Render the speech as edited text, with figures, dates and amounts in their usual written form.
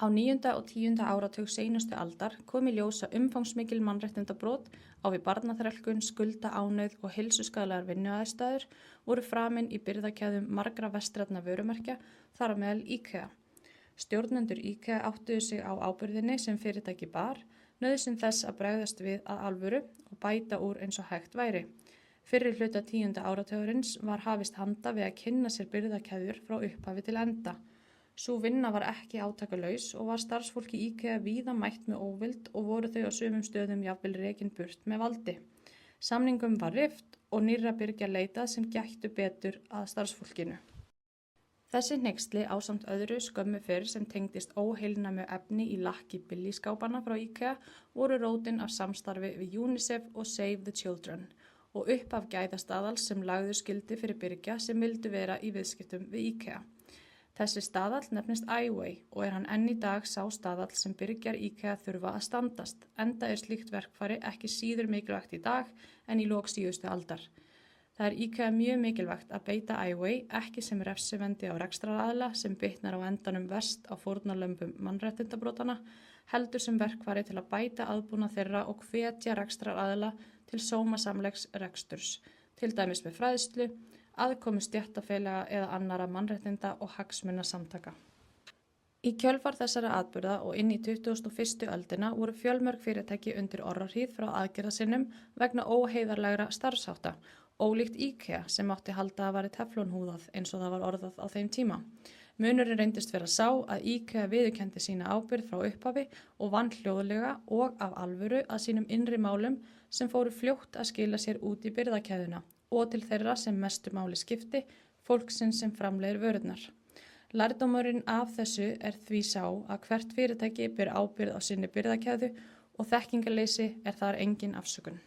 Á 9. og 10. áratug seinustu aldar kom í ljós að umfangsmikil mannréttindabrot á við barnaþrælkun, skuldaánauð og heilsuskaðlegar vinnuaðstæður voru framin í birgðakeðjum margra vestrænna vörumerkja, þar á meðal IKEA. Stjórnendur IKEA áttuðu sig á ábyrgðinni sem fyrirtæki bar, nauðsyn þess að bregðast við að alvöru og bæta úr eins og hægt væri. Fyrri hluta 10. áratugurins var hafist handa við að kynna sér birgðakeðjur frá upphafi til enda. Sú vinna var ekki átakalaus og var starfsfólki IKEA víða mætt með óvild og voru þau á sumum stöðum jafnvel rekin burt með valdi. Samningum var rift og nýrra birgja leitað sem gættu betur að starfsfólkinu. Þessi hneyksli ásamt öðru skömmu fyrr sem tengdist óheilnæmu efni í lakki billigskápana frá IKEA voru rótin af samstarfi við UNICEF og Save the Children og upp af gæðastaðals sem lagður skildi fyrir birgja sem vildu vera í viðskiptum við IKEA. Þessi staðall nefnist iWay og hann enn í dag sá staðall sem birgjar IKEA þurfa að standast, enda slíkt verkfæri ekki síður mikilvægt í dag en í lok síðustu aldar. Það IKEA mjög mikilvægt að beita iWay ekki sem refsivendi á rekstraraðila sem bitnar á endanum verst á fórnarlömbum mannréttindabrotana, heldur sem verkfæri til að bæta aðbúnað þeirra og hvetja rekstraraðila til sómasamlegs reksturs, til dæmis með fræðslu, aðkomu stéttarfélaga eða annarra mannréttinda og hagsmunasamtaka. Í kjölfar þessara atburða og inn í 21. öldina voru fjölmörg fyrirtæki undir orrahríð frá aðgerðasinnum vegna óheiðarlegra starfshátta, ólíkt IKEA sem átti halda að væri teflonhúðað eins og það var orðað á þeim tíma. Munurinn reyndist vera sá að IKEA viðurkenndi sína ábyrgð frá upphafi og vann hljóðlega og af alvöru að sínum innri málum sem fóru fljótt að skila sér út í birgðakeðjuna og til þeirra sem mestu máli skipti, fólksins sem framleiðir vörurnar. Lærdómurinn af þessu því sá að hvert fyrirtæki ber ábyrgð á sinni birgðakeðju og þekkingarleysi þar engin afsökun.